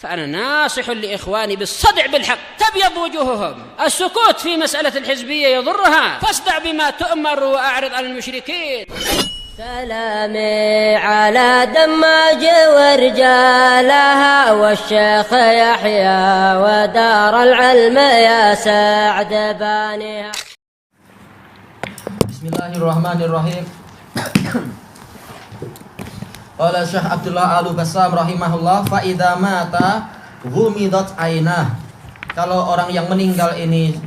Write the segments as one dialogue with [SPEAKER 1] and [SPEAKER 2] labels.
[SPEAKER 1] فأنا ناصح لإخواني بالصدع بالحق تبيض وجوههم. السكوت في مسألة الحزبية يضرها، فاصدع بما تؤمر وأعرض عن المشركين.
[SPEAKER 2] سلامي على دماج ورجالها والشيخ يحيى ودار العلم يا سعد بانيها.
[SPEAKER 3] Bismillahirrahmanirrahim. Qala Syekh Abdullah Al-Bassam rahimahullah, fa idza mata ghumidat ainah. Kalau orang yang meninggal ini,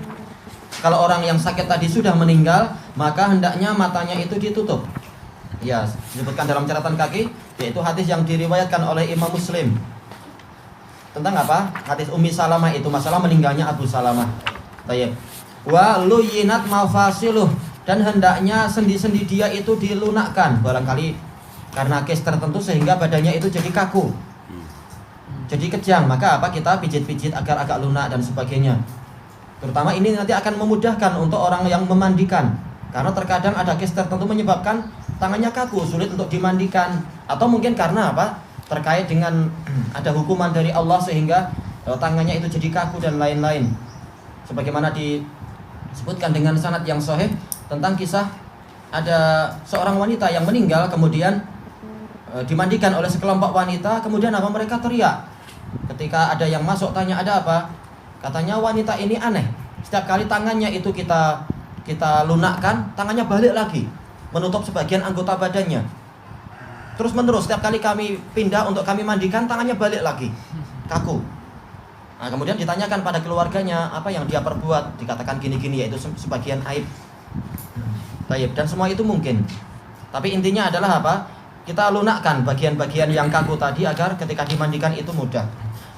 [SPEAKER 3] kalau orang yang sakit tadi sudah meninggal, maka hendaknya matanya itu ditutup. Ya, disebutkan dalam catatan kaki, yaitu hadis yang diriwayatkan oleh Imam Muslim. Tentang apa? Hadis Ummi Salamah, itu masalah meninggalnya Abu Salamah. Baik. Wa luyinat mafasiluh, dan hendaknya sendi-sendi dia itu dilunakkan, barangkali karena case tertentu sehingga badannya itu jadi kaku, jadi kejang, maka apa, kita pijit-pijit agar agak lunak dan sebagainya. Terutama ini nanti akan memudahkan untuk orang yang memandikan, karena terkadang ada case tertentu menyebabkan tangannya kaku, sulit untuk dimandikan, atau mungkin karena apa, terkait dengan ada hukuman dari Allah sehingga tangannya itu jadi kaku dan lain-lain. Sebagaimana disebutkan dengan sanad yang sahih tentang kisah ada seorang wanita yang meninggal, kemudian dimandikan oleh sekelompok wanita, kemudian apa, mereka teriak. Ketika ada yang masuk tanya ada apa, katanya wanita ini aneh, setiap kali tangannya itu kita lunakkan, tangannya balik lagi menutup sebagian anggota badannya. Terus menerus, setiap kali kami pindah untuk kami mandikan, tangannya balik lagi kaku. Nah, kemudian ditanyakan pada keluarganya apa yang dia perbuat, dikatakan gini-gini, yaitu sebagian aib. Baik, dan semua itu mungkin. Tapi intinya adalah apa? Kita lunakkan bagian-bagian yang kaku tadi agar ketika dimandikan itu mudah.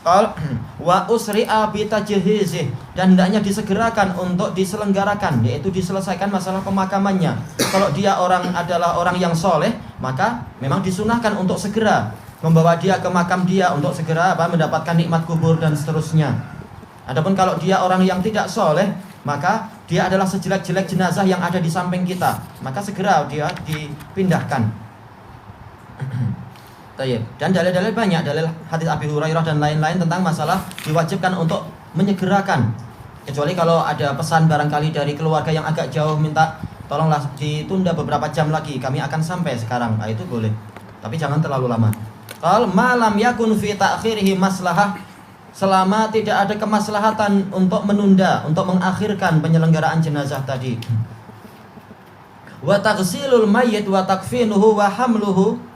[SPEAKER 3] Qal wa usri'a bi tajhizih, dan hendaknya disegerakan untuk diselenggarakan, yaitu diselesaikan masalah pemakamannya. Kalau dia adalah orang yang soleh, maka memang disunahkan untuk segera membawa dia ke makam dia, untuk segera mendapatkan nikmat kubur dan seterusnya. Adapun kalau dia orang yang tidak soleh, maka dia adalah sejelek-jelek jenazah yang ada di samping kita, maka segera dia dipindahkan. Dan dalil-dalil banyak, dalil hadis Abi Hurairah dan lain-lain tentang masalah diwajibkan untuk menyegerakan. Kecuali kalau ada pesan barangkali dari keluarga yang agak jauh, minta tolonglah ditunda beberapa jam lagi, kami akan sampai sekarang. Nah, itu boleh, tapi jangan terlalu lama. Qal malam yakun fi ta'khirihi maslahah, selama tidak ada kemaslahatan untuk menunda, untuk mengakhirkan penyelenggaraan jenazah tadi. Wa taghsilul mayyit wa takfinuhu wa hamluhu,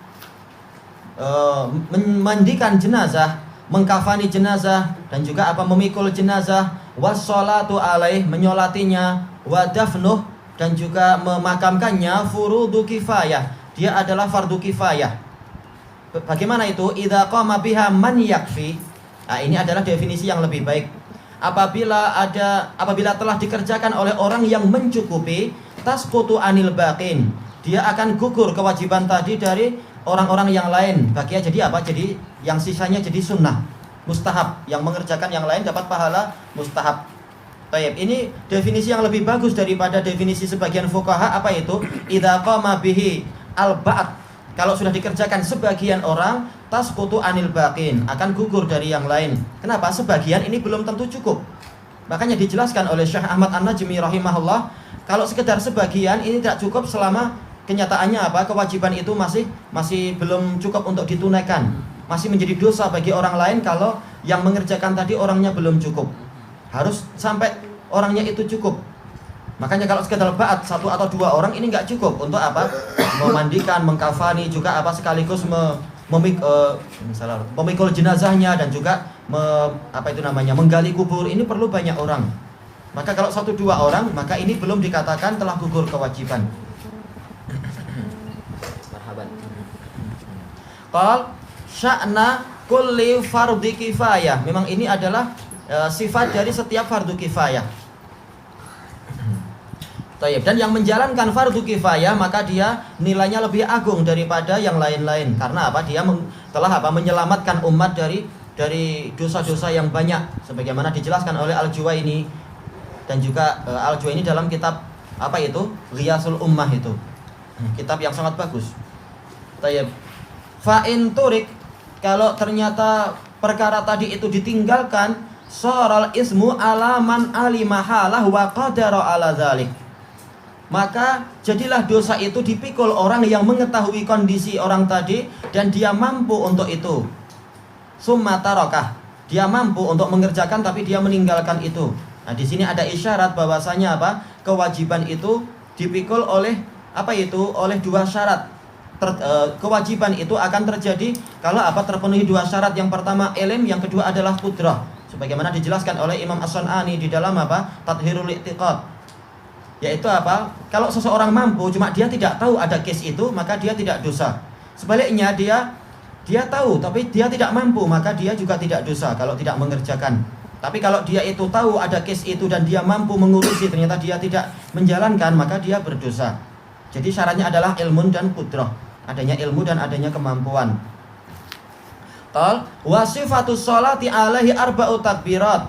[SPEAKER 3] memandikan jenazah, mengkafani jenazah, dan juga apa, memikul jenazah, wassalatu alaih, menyolatinya, wa dafnuh, dan juga memakamkannya, furudu kifayah, dia adalah fardu kifayah. Bagaimana itu? Idza qama biha man yakfi. Nah, ini adalah definisi yang lebih baik. Apabila telah dikerjakan oleh orang yang mencukupi, tasqutu anil baqin, dia akan gugur kewajiban tadi dari orang-orang yang lain. Bakia jadi apa? Jadi yang sisanya jadi sunnah, mustahab. Yang mengerjakan yang lain dapat pahala mustahab. Baik, ini definisi yang lebih bagus daripada definisi sebagian fuqaha. Apa itu? Idza qama bihi al-ba'd, kalau sudah dikerjakan sebagian orang, tasqutu anil baqin, akan gugur dari yang lain. Kenapa? Sebagian ini belum tentu cukup. Makanya dijelaskan oleh Syekh Ahmad An-Najmi rahimahullah, kalau sekedar sebagian ini tidak cukup selama kenyataannya apa? Kewajiban itu masih belum cukup untuk ditunaikan. Masih menjadi dosa bagi orang lain kalau yang mengerjakan tadi orangnya belum cukup. Harus sampai orangnya itu cukup. Makanya kalau sekedar ba'at, 1 atau 2 orang ini nggak cukup untuk apa? Memandikan, mengkafani, juga apa, sekaligus memikul jenazahnya, dan juga menggali kubur. Ini perlu banyak orang. Maka kalau 1-2 orang, maka ini belum dikatakan telah gugur kewajiban. Qal sya'na kulli fardhi kifayah, memang ini adalah sifat dari setiap fardu kifayah. Dan yang menjalankan fardu kifayah, maka dia nilainya lebih agung daripada yang lain-lain. Karena apa? Dia telah menyelamatkan umat dari dosa-dosa yang banyak, sebagaimana dijelaskan oleh Al-Juwaini, dan juga Al-Juwaini dalam kitab apa itu? Ghiyasul Ummah, itu kitab yang sangat bagus. Fa in turik, kalau ternyata perkara tadi itu ditinggalkan, saral ismu alaman alimahalah wa qadara ala dzalik. Maka jadilah dosa itu dipikul orang yang mengetahui kondisi orang tadi dan dia mampu untuk itu. Summa tarakah, dia mampu untuk mengerjakan tapi dia meninggalkan itu. Nah, di sini ada isyarat bahwasanya apa? Kewajiban itu dipikul oleh apa itu? Oleh dua syarat. Kewajiban itu akan terjadi kalau apa? Terpenuhi dua syarat. Yang pertama ilm, yang kedua adalah qudrah. Sebagaimana dijelaskan oleh Imam As-Sun'ani di dalam apa? Tathhirul I'tiqad. Yaitu apa? Kalau seseorang mampu cuma dia tidak tahu ada case itu, maka dia tidak dosa. Sebaliknya dia tahu tapi dia tidak mampu, maka dia juga tidak dosa kalau tidak mengerjakan. Tapi kalau dia itu tahu ada case itu dan dia mampu mengurusi, ternyata dia tidak menjalankan, maka dia berdosa. Jadi syaratnya adalah ilmu dan qudrah, adanya ilmu dan adanya kemampuan. Wa sifatus sholati alaihi arba'u takbirat.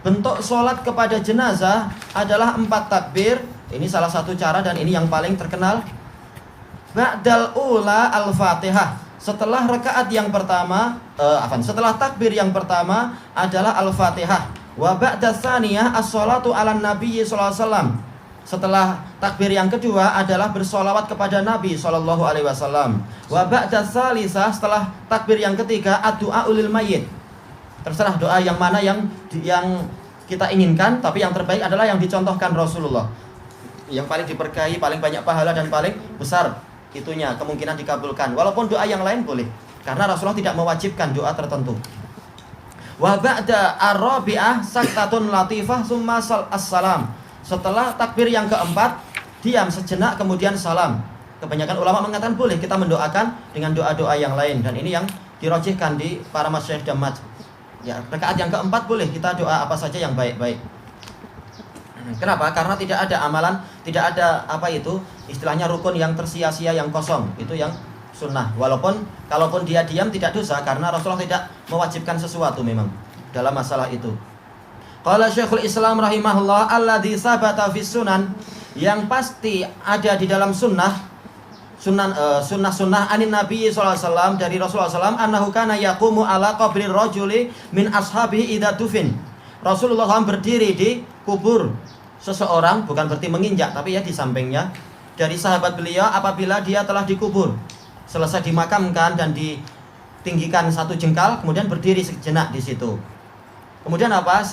[SPEAKER 3] Bentuk sholat kepada jenazah adalah 4 takbir. Ini salah satu cara dan ini yang paling terkenal. Ba'dal ula al-fatihah. Setelah rakaat yang pertama, setelah takbir yang pertama adalah al-fatihah. Wa ba'da tsaniyah as-sholatu ala nabi sallallahu alaihi wasallam. Setelah takbir yang kedua adalah bersolawat kepada Nabi sallallahu alaihi wasallam. Wa ba'da tsalisah, setelah takbir yang ketiga ad-du'a ulil mayyit. Terserah doa yang mana yang kita inginkan, tapi yang terbaik adalah yang dicontohkan Rasulullah. Yang paling diberkahi, paling banyak pahala dan paling besar itunya kemungkinan dikabulkan. Walaupun doa yang lain boleh, karena Rasulullah tidak mewajibkan doa tertentu. Wa ba'da ar-rabi'ah saktatun latifah summa as-salam. Setelah takbir yang keempat, diam sejenak kemudian salam. Kebanyakan ulama mengatakan boleh kita mendoakan dengan doa-doa yang lain, dan ini yang dirojihkan di para masyayikh dan ya, rakaat yang keempat boleh kita doa apa saja yang baik-baik. Kenapa? Karena tidak ada amalan, tidak ada apa itu istilahnya rukun yang tersia-sia, yang kosong. Itu yang sunnah. Kalaupun dia diam tidak dosa, karena Rasulullah tidak mewajibkan sesuatu memang dalam masalah itu. Qala Syekhul Islam rahimahullah, alladzi sabata fis sunan, yang pasti ada di dalam sunnah anin Nabi sallallahu alaihi wasallam, dari Rasulullah SAW, annahu kana yaqumu ala qabri rajuli min ashabihi idza dufin. Rasulullah SAW berdiri di kubur seseorang, bukan berarti menginjak, tapi ya di sampingnya, dari sahabat beliau apabila dia telah dikubur, selesai dimakamkan dan ditinggikan 1 jengkal, kemudian berdiri sejenak di situ. Kemudian apa?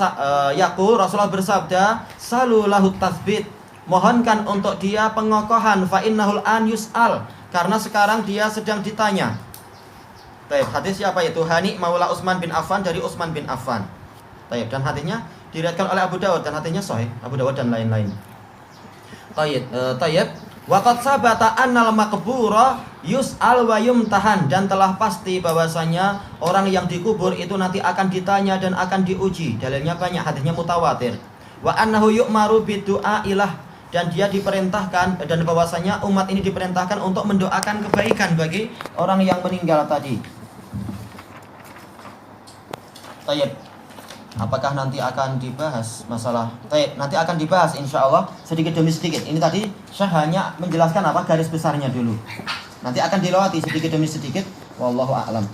[SPEAKER 3] Yaqul, Rasulullah bersabda, salulahu tathbit, mohonkan untuk dia pengokohan, fa innahul an yus'al, karena sekarang dia sedang ditanya. Baik, hadis siapa itu? Hani Maula Utsman bin Affan, dari Utsman bin Affan. Baik, dan hadisnya diriwayatkan oleh Abu Dawud dan hadisnya sahih, Abu Dawud dan lain-lain. Tayyib. Waqad sabata annal maqbura yus'al wa yumtahan, dan telah pasti bahwasanya orang yang dikubur itu nanti akan ditanya dan akan diuji. Dalilnya banyak, hadisnya mutawatir. Wa annahu yu'maru bidu'a ilah, dan dia diperintahkan, dan bahwasanya umat ini diperintahkan untuk mendoakan kebaikan bagi orang yang meninggal tadi. Tayyib. Apakah nanti akan dibahas masalah? Baik, nanti akan dibahas insyaallah sedikit demi sedikit. Ini tadi saya hanya menjelaskan apa garis besarnya dulu. Nanti akan dilewati sedikit demi sedikit. Wallahu a'lam.